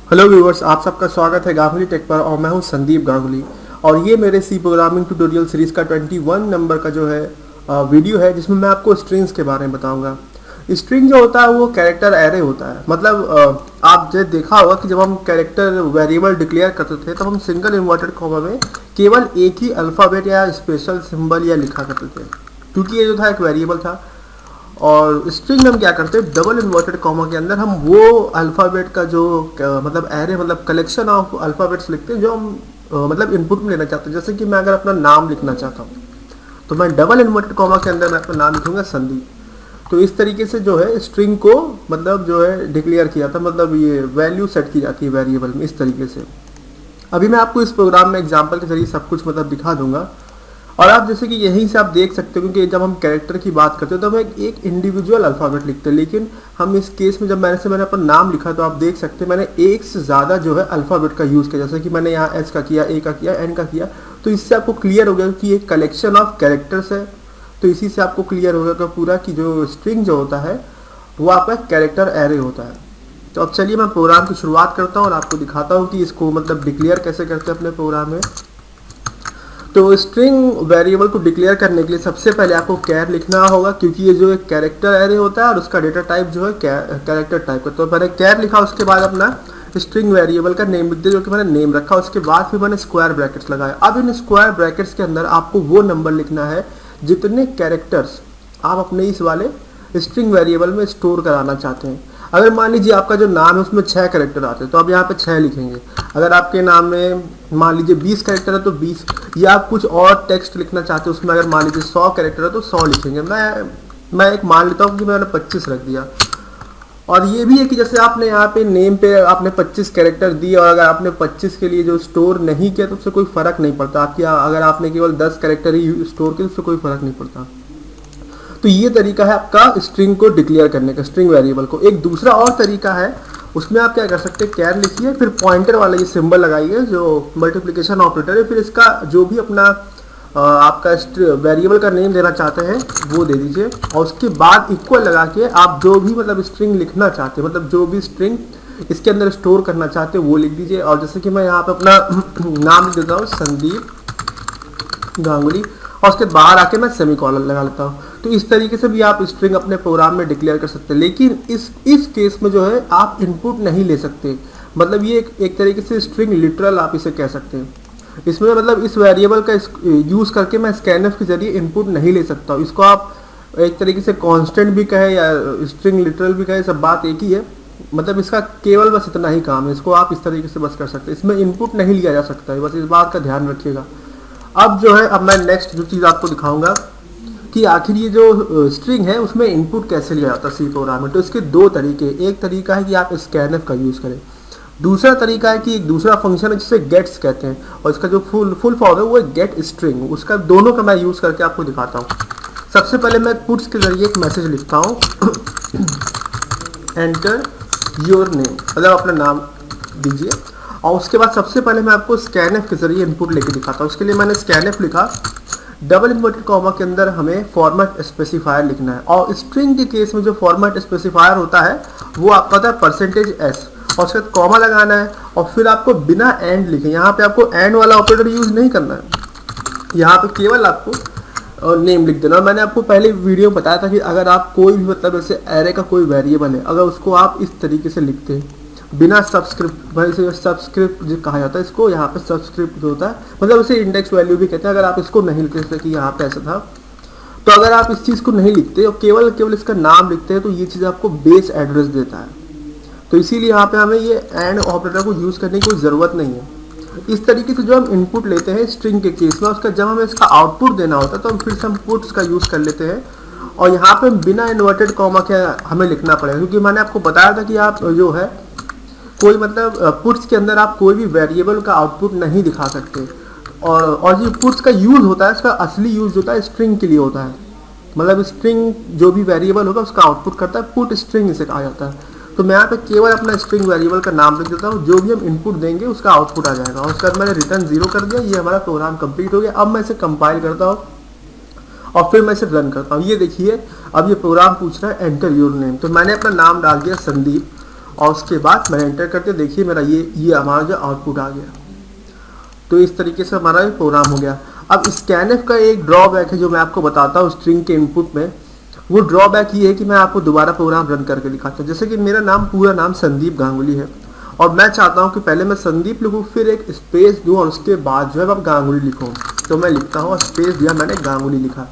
Hello viewers, आप सबका स्वागत है गांगुली टेक पर और मैं हूं संदीप गांगुली। और ये मेरे सी प्रोग्रामिंग ट्यूटोरियल सीरीज़ का 21 नंबर का जो है वीडियो है, जिसमें मैं आपको स्ट्रिंग्स के बारे में बताऊंगा। स्ट्रिंग जो होता है वो कैरेक्टर एरे होता है। मतलब आप जो देखा होगा कि जब हम कैरेक्टर वेरिएबल डिक्लेयर करते थे तब हम सिंगल इन्वर्टेड कॉमा में केवल एक ही अल्फ़ाबेट या स्पेशल सिंबल या लिखा करते थे, क्योंकि ये जो था एक वेरिएबल था। और स्ट्रिंग में हम क्या करते हैं, डबल इन्वर्टेड कॉमा के अंदर हम वो अल्फ़ाबेट का जो मतलब एरे मतलब कलेक्शन ऑफ अल्फ़ाबेट्स लिखते हैं जो हम मतलब इनपुट में लेना चाहते हैं। जैसे कि मैं अगर अपना नाम लिखना चाहता हूँ तो मैं डबल इन्वर्टेड कॉमा के अंदर मैं अपना नाम लिखूंगा संदीप। तो इस तरीके से जो है स्ट्रिंग को मतलब जो है डिक्लेयर किया था, मतलब ये वैल्यू सेट की जाती है वेरिएबल में इस तरीके से। अभी मैं आपको इस प्रोग्राम में एग्जांपल के जरिए सब कुछ मतलब दिखा दूंगा। और आप जैसे कि यहीं से आप देख सकते हो, क्योंकि जब हम कैरेक्टर की बात करते हैं तो हम एक इंडिविजुअल अल्फ़ाबेट लिखते हैं, लेकिन हम इस केस में जब मैंने अपना नाम लिखा तो आप देख सकते हैं मैंने एक से ज़्यादा जो है अल्फ़ाबेट का यूज़ किया। जैसे कि मैंने यहाँ एस का किया, ए का किया, एन का किया। तो इससे आपको क्लियर हो गया कि एक कलेक्शन ऑफ कैरेक्टर्स है। तो इसी से आपको क्लियर हो गया कि पूरा की जो स्ट्रिंग जो होता है वो आपका कैरेक्टर एरे होता है। तो अब चलिए मैं प्रोग्राम की शुरुआत करता हूँ और आपको दिखाता हूँ कि इसको मतलब डिक्लेयर कैसे करते हैं अपने प्रोग्राम में। तो स्ट्रिंग वेरिएबल को डिक्लेयर करने के लिए सबसे पहले आपको कैर लिखना होगा, क्योंकि ये जो एक कैरेक्टर एरे होता है और उसका डेटा टाइप जो है कैरेक्टर टाइप का। तो मैंने कैर लिखा, उसके बाद अपना स्ट्रिंग वेरिएबल का नेम लिख दिया, जो कि मैंने नेम रखा। उसके बाद फिर मैंने स्क्वायर ब्रैकेट्स लगाए। अब इन स्क्वायर ब्रैकेट्स के अंदर आपको वो नंबर लिखना है जितने कैरेक्टर्स आप अपने इस वाले स्ट्रिंग वेरिएबल में स्टोर कराना चाहते हैं। अगर मान लीजिए आपका जो नाम है उसमें 6 कैरेक्टर आते हैं तो आप यहाँ पे 6 लिखेंगे। अगर आपके नाम में मान लीजिए 20 कैरेक्टर है तो 20, या आप कुछ और टेक्स्ट लिखना चाहते हैं उसमें अगर मान लीजिए 100 कैरेक्टर है तो 100 लिखेंगे। मैं एक मान लेता हूँ कि मैंने 25 रख दिया। और ये भी है कि जैसे आपने यहाँ पे नेम पे आपने 25 कैरेक्टर दिए और अगर आपने 25 के लिए जो स्टोर नहीं किया तो उससे कोई फ़र्क नहीं पड़ता। आपकी अगर आपने केवल 10 कैरेक्टर ही स्टोर किए तो उससे कोई फ़र्क नहीं पड़ता। तो ये तरीका है आपका स्ट्रिंग को डिक्लेयर करने का, स्ट्रिंग वेरिएबल को। एक दूसरा और तरीका है, उसमें आप क्या कर सकते हैं, कैर लिखिए, फिर पॉइंटर वाला ये सिंबल लगाइए जो मल्टीप्लिकेशन ऑपरेटर है, फिर इसका जो भी अपना आपका वेरिएबल का नेम देना चाहते हैं वो दे दीजिए। और उसके बाद इक्वल लगा के आप जो भी मतलब स्ट्रिंग लिखना चाहते हैं, मतलब जो भी स्ट्रिंग इसके अंदर स्टोर करना चाहते हैं वो लिख दीजिए। और जैसे कि मैं यहाँ पे अपना नाम लिख देता हूँ संदीप गांगुली, और उसके बाहर आके मैं सेमीकोलन लगा लेता हूँ। तो इस तरीके से भी आप स्ट्रिंग अपने प्रोग्राम में डिक्लेयर कर सकते हैं। लेकिन इस केस में जो है आप इनपुट नहीं ले सकते। मतलब ये एक तरीके से स्ट्रिंग लिटरल आप इसे कह सकते हैं। इसमें मतलब इस वेरिएबल का यूज़ करके मैं स्कैनफ के जरिए इनपुट नहीं ले सकता हूँ। इसको आप एक तरीके से कांस्टेंट भी कहे या स्ट्रिंग लिटरल भी कहे, सब बात एक ही है। मतलब इसका केवल बस इतना ही काम है, इसको आप इस तरीके से बस कर सकते हैं। इसमें इनपुट नहीं लिया जा सकता है, बस इस बात का ध्यान रखिएगा। अब जो है अब मैं नेक्स्ट जो चीज़ आपको दिखाऊंगा कि आखिर ये जो स्ट्रिंग है उसमें इनपुट कैसे लिया जाता है सी प्रोग्राम में। तो इसके दो तरीके, एक तरीका है कि आप स्कैनफ का यूज़ करें, दूसरा तरीका है कि एक दूसरा फंक्शन है जिसे गेट्स कहते हैं, और इसका जो फुल फॉर्म है वो है गेट स्ट्रिंग। उसका दोनों का मैं यूज़ करके आपको दिखाता हूँ। सबसे पहले मैं पुट्स के जरिए एक मैसेज लिखता हूँ एंटर योर नेम, मतलब अपना नाम दीजिए। और उसके बाद सबसे पहले मैं आपको स्कैनफ के जरिए इनपुट लेके दिखाता हूँ। उसके लिए मैंने स्कैनफ लिखा, डबल इन्वर्टेड कॉमा के अंदर हमें फॉर्मेट स्पेसिफायर लिखना है। और स्ट्रिंग के केस में जो फॉर्मेट स्पेसिफायर होता है वो आपका होता है %s, और उसके बाद कॉमा लगाना है और फिर आपको बिना एंड लिखे, यहाँ पे आपको एंड वाला ऑपरेटर यूज नहीं करना है, यहाँ पे केवल आपको नेम लिख देना। और मैंने आपको पहले वीडियो में बताया था कि अगर आप कोई भी मतलब जैसे एरे का कोई वेरिएबल है, अगर उसको आप इस तरीके से लिखते हैं बिना सबस्क्रिप्ट, भाई इसे सबस्क्रिप्ट जो कहा जाता है इसको, यहाँ पे सबस्क्रिप्ट जो होता है मतलब इसे इंडेक्स वैल्यू भी कहते हैं। अगर आप इसको नहीं लिखते जैसे कि यहाँ पे ऐसा था, तो अगर आप इस चीज़ को नहीं लिखते और केवल इसका नाम लिखते हैं तो ये चीज़ आपको बेस एड्रेस देता है। तो इसीलिए यहाँ पे हमें ये एंड ऑपरेटर को यूज़ करने की कोई ज़रूरत नहीं है। इस तरीके से जो हम इनपुट लेते हैं स्ट्रिंग के केस में, उसका जब हमें इसका आउटपुट देना होता है तो हम फिर से हम पुट्स का यूज़ कर लेते हैं। और यहाँ पे बिना इन्वर्टेड कॉमा के हमें लिखना पड़ेगा, क्योंकि मैंने आपको बताया था कि आप जो है कोई मतलब पुट्स के अंदर आप कोई भी वेरिएबल का आउटपुट नहीं दिखा सकते। और जो पुट्स का यूज़ होता है इसका असली यूज़ होता है स्ट्रिंग के लिए होता है। मतलब स्ट्रिंग जो भी वेरिएबल होगा उसका आउटपुट करता है पुट स्ट्रिंग, इसे कहा जाता है। तो मैं यहाँ पे केवल अपना स्ट्रिंग वेरिएबल का नाम लिख देता हूँ, जो भी हम इनपुट देंगे उसका आउटपुट आ जाएगा। और उसके बाद मैंने रिटर्न 0 कर दिया, ये हमारा प्रोग्राम कंप्लीट हो गया। अब मैं इसे कंपाइल करता हूँ और फिर मैं इसे रन करता हूँ। ये देखिए अब ये प्रोग्राम पूछ रहा है एंटर योर नेम, तो मैंने अपना नाम डाल दिया संदीप। और उसके बाद मैंने एंटर करते, देखिए मेरा ये हमारा जो आउटपुट आ गया। तो इस तरीके से हमारा प्रोग्राम हो गया। अब स्कैनफ का एक ड्रॉबैक है जो मैं आपको बताता हूँ स्ट्रिंग के इनपुट में। वो ड्रॉबैक ये है कि मैं आपको दोबारा प्रोग्राम रन करके दिखाता हूँ। जैसे कि मेरा नाम, पूरा नाम संदीप गांगुली है और मैं चाहता हूँ कि पहले मैं संदीप लिखूँ, फिर एक स्पेस दूँ और उसके बाद जो है मैं गांगुली लिखूँ। तो मैं लिखता हूँ, स्पेस दिया, मैंने गांगुली लिखा।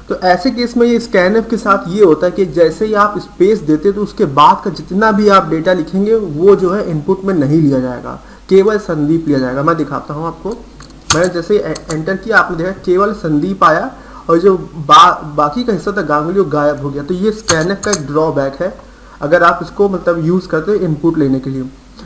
तो ऐसे केस में ये स्कैनफ के साथ ये होता है कि जैसे ही आप स्पेस देते तो उसके बाद का जितना भी आप डेटा लिखेंगे वो जो है इनपुट में नहीं लिया जाएगा, केवल संदीप लिया जाएगा। मैं दिखाता हूँ आपको। मैंने जैसे एंटर किया, आपने देखा केवल संदीप आया और जो बाकी का हिस्सा था गांगुली वो गायब हो गया। तो ये स्कैनफ का एक ड्रॉबैक है अगर आप इसको मतलब यूज़ करते हैं इनपुट लेने के लिए।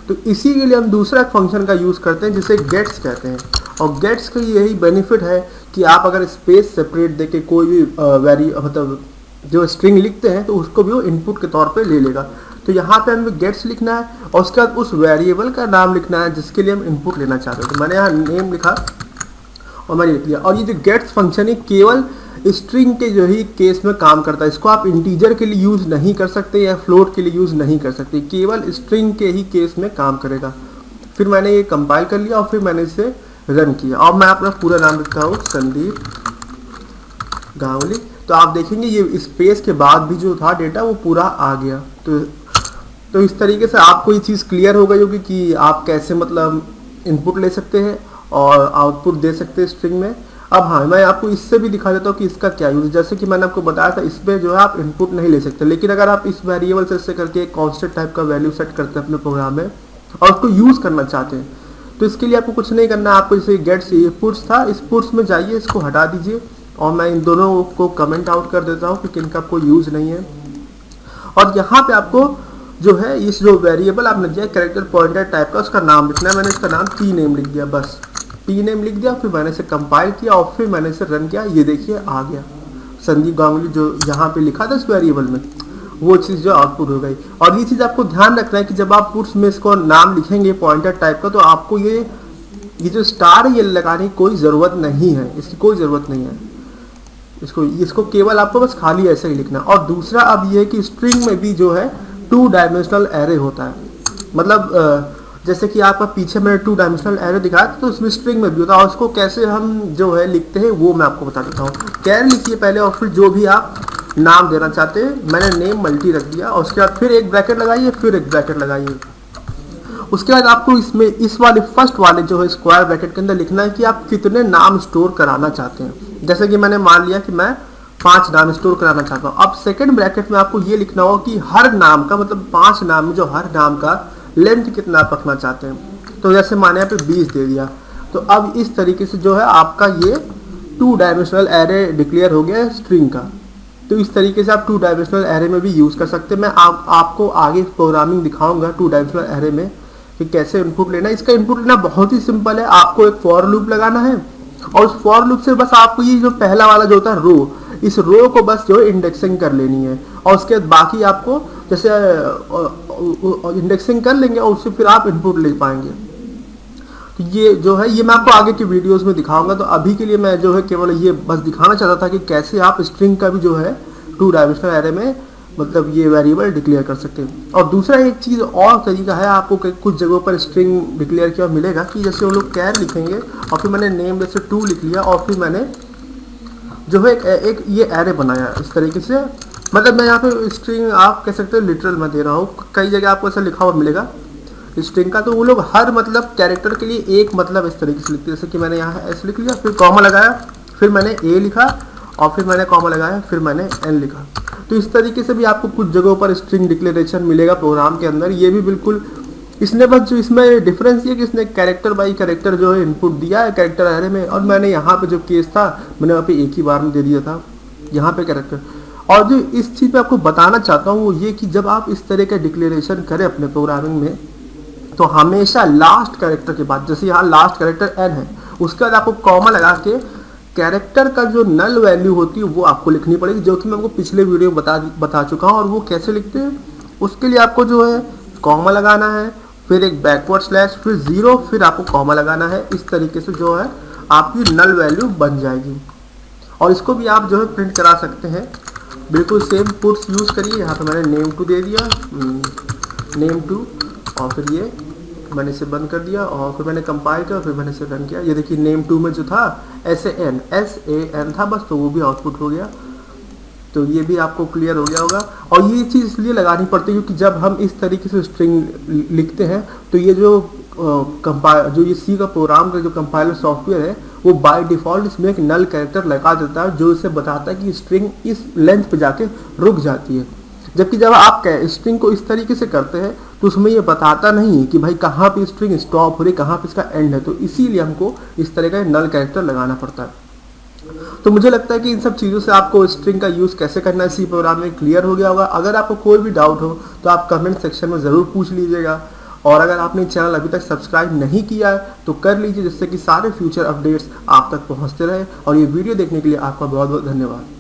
तो इसी के लिए हम दूसरा फंक्शन का यूज़ करते हैं जिसे गेट्स कहते हैं। और गेट्स का यही बेनिफिट है कि आप अगर स्पेस सेपरेट देके कोई भी मतलब जो स्ट्रिंग लिखते हैं तो उसको भी वो इनपुट के तौर पे ले लेगा। तो यहाँ पे हमें गेट्स लिखना है और उसके बाद उस वेरिएबल का नाम लिखना है जिसके लिए हम इनपुट लेना चाहते हैं। तो मैंने यहाँ नेम लिखा और मैंने लिख लिया। और ये जो गेट्स फंक्शन है केवल स्ट्रिंग के जो ही केस में काम करता है। इसको आप इंटीजर के लिए यूज़ नहीं कर सकते या फ्लोट के लिए यूज़ नहीं कर सकते, केवल स्ट्रिंग के ही केस में काम करेगा। फिर मैंने ये कंपाइल कर लिया और फिर मैंने इसे रन किया और मैं अपना पूरा नाम लिखता हूँ संदीप गांगुली। तो आप देखेंगे ये स्पेस के बाद भी जो था डेटा वो पूरा आ गया। तो इस तरीके से आपको ये चीज़ क्लियर हो गई होगी कि आप कैसे मतलब इनपुट ले सकते हैं और आउटपुट दे सकते हैं स्ट्रिंग में। अब हाँ, मैं आपको इससे भी दिखा देता हूँ कि इसका क्या यूज़। जैसे कि मैंने आपको बताया था इसमें जो है आप इनपुट नहीं ले सकते, लेकिन अगर आप इस वेरिएबल से इससे करके एक कॉन्स्टेंट टाइप का वैल्यू सेट करते हैं अपने प्रोग्राम में और उसको यूज़ करना चाहते हैं तो इसके लिए आपको कुछ नहीं करना है। आपको जैसे गेट्स ये पुट्स था, इस पुट्स में जाइए, इसको हटा दीजिए और मैं इन दोनों को कमेंट आउट कर देता हूँ क्योंकि इनका कोई यूज़ नहीं है। और यहाँ पे आपको जो है इस जो वेरिएबल आपने दिया कैरेक्टर पॉइंटर टाइप का, उसका नाम लिखना है। मैंने इसका नाम टी नेम लिख दिया, बस टी नेम लिख दिया। फिर मैंने इसे कंपाइल किया और फिर मैंने इसे रन किया। ये देखिए आ गया संदीप गांगुली जो यहाँ पे लिखा था इस वेरिएबल में, वो चीज़ जो आउटपुट हो गई। और ये चीज़ आपको ध्यान रखना है कि जब आप पुट्स में इसको नाम लिखेंगे पॉइंटर टाइप का तो आपको ये जो स्टार है ये लगाने की कोई ज़रूरत नहीं है, इसकी कोई ज़रूरत नहीं है। इसको केवल आपको बस खाली ऐसे ही लिखना। और दूसरा अब ये है कि स्ट्रिंग में भी जो है 2 डायमेंशनल एरे होता है। मतलब जैसे कि आपका पीछे मैंने 2 डायमेंशनल एरे दिखाया तो उसमें स्ट्रिंग में भी होता है। और उसको कैसे हम जो है लिखते हैं वो मैं आपको बता देता हूँ। कैर लिखिए पहले और फिर जो भी आप नाम देना चाहते हैं। मैंने नेम मल्टी रख दिया और उसके बाद फिर एक ब्रैकेट लगाइए, फिर एक ब्रैकेट लगाइए। उसके बाद आपको इसमें इस वाले फर्स्ट वाले जो है स्क्वायर ब्रैकेट के अंदर लिखना है कि आप कितने नाम स्टोर कराना चाहते हैं। जैसे कि मैंने मान लिया कि मैं 5 नाम स्टोर कराना चाहता हूँ। अब सेकंड ब्रैकेट में आपको ये लिखना होगा कि हर नाम का मतलब 5 नाम में जो हर नाम का लेंथ कितना आप रखना चाहते हैं। तो जैसे माने यहाँ पे 20 दे दिया। तो अब इस तरीके से जो है आपका ये 2 डायमेंशनल एरे डिक्लेयर हो गया स्ट्रिंग का। तो इस तरीके से आप 2 डायमेंशनल एरे में भी यूज़ कर सकते हैं। मैं आपको आगे प्रोग्रामिंग दिखाऊंगा 2 डायमेंशनल एरे में कि कैसे इनपुट लेना है। इसका इनपुट लेना बहुत ही सिंपल है। आपको एक फॉर लूप लगाना है और उस फॉर लूप से बस आपको ये जो पहला वाला जो होता है रो, इस रो को बस जो है इंडेक्सिंग कर लेनी है और उसके बाद बाकी आपको जैसे इंडेक्सिंग कर लेंगे और उससे फिर आप इनपुट ले पाएंगे। तो ये जो है ये मैं आपको आगे के वीडियोस में दिखाऊंगा। तो अभी के लिए मैं जो है केवल ये बस दिखाना चाहता था कि कैसे आप स्ट्रिंग का भी जो है 2 डायमेंशनल एरे में मतलब ये वेरिएबल डिक्लेयर कर सकते हैं। और दूसरा एक चीज़ और तरीका है, आपको कुछ जगहों पर स्ट्रिंग डिक्लेयर किया मिलेगा कि जैसे वो लोग कैर लिखेंगे और फिर मैंने नेम जैसे 2 लिख लिया और फिर मैंने जो है एक ये एरे बनाया इस तरीके से। मतलब मैं यहाँ पे स्ट्रिंग आप कह सकते हो लिटरल में दे रहा हूँ, कई जगह आपको ऐसा लिखा हुआ मिलेगा स्ट्रिंग का। तो वो लोग हर मतलब कैरेक्टर के लिए एक मतलब इस तरीके से लिखते हैं। जैसे कि मैंने यहाँ ऐसे लिख लिया, फिर कॉमा लगाया, फिर मैंने ए लिखा और फिर मैंने कॉमा लगाया, फिर मैंने एन लिखा। तो इस तरीके से भी आपको कुछ जगहों पर स्ट्रिंग डिक्लेरेशन मिलेगा प्रोग्राम के अंदर। ये भी बिल्कुल इसने बस जो इसमें डिफरेंस ये कि इसने कैरेक्टर बाई कैरेक्टर जो है इनपुट दिया है कैरेक्टर एरे में। और मैंने यहाँ पे जो केस था मैंने वहाँ पे एक ही बार में दे दिया था यहाँ पे कैरेक्टर। और जो इस चीज़ पे आपको बताना चाहता हूँ वो ये कि जब आप इस तरह का डिक्लेरेशन करें अपने प्रोग्रामिंग में तो हमेशा लास्ट कैरेक्टर के बाद, जैसे यहाँ लास्ट कैरेक्टर एन है, उसके बाद आपको कॉमा लगा के कैरेक्टर का जो नल वैल्यू होती है वो आपको लिखनी पड़ेगी, जो कि मैं आपको पिछले वीडियो में बता चुका हूँ। और वो कैसे लिखते हैं उसके लिए आपको जो है कॉमा लगाना है, फिर एक बैकवर्ड स्लैश, फिर 0, फिर आपको कॉमा लगाना है। इस तरीके से जो है आपकी नल वैल्यू बन जाएगी। और इसको भी आप जो है प्रिंट करा सकते हैं बिल्कुल सेम पुट्स यूज़ करिए। यहाँ पे मैंने नेम 2 दे दिया, नेम टू, और फिर ये मैंने इसे बंद कर दिया और फिर मैंने कंपाइल किया, फिर मैंने इसे रन किया। ये देखिए नेम टू में जो था SAN था बस, तो वो भी आउटपुट हो गया। तो ये भी आपको क्लियर हो गया होगा। और ये चीज़ इसलिए लगानी पड़ती है क्योंकि जब हम इस तरीके से स्ट्रिंग लिखते हैं तो ये जो ये सी का प्रोग्राम का जो कंपाइलर सॉफ्टवेयर है वो बाय डिफ़ॉल्ट इसमें एक नल कैरेक्टर लगा देता है जो इसे बताता है कि स्ट्रिंग इस लेंथ पे जाके रुक जाती है। जबकि जब आप स्ट्रिंग को इस तरीके से करते हैं तो उसमें ये बताता नहीं है कि भाई कहाँ पे स्ट्रिंग स्टॉप हो रही, कहाँ पे इसका एंड है। तो इसीलिए हमको इस तरह का नल कैरेक्टर लगाना पड़ता है। तो मुझे लगता है कि इन सब चीज़ों से आपको स्ट्रिंग का यूज़ कैसे करना है सी प्रोग्राम में क्लियर हो गया होगा। अगर आपको कोई भी डाउट हो तो आप कमेंट सेक्शन में ज़रूर पूछ लीजिएगा। और अगर आपने चैनल अभी तक सब्सक्राइब नहीं किया है तो कर लीजिए, जिससे कि सारे फ्यूचर अपडेट्स आप तक पहुंचते रहे। और ये वीडियो देखने के लिए आपका बहुत बहुत धन्यवाद।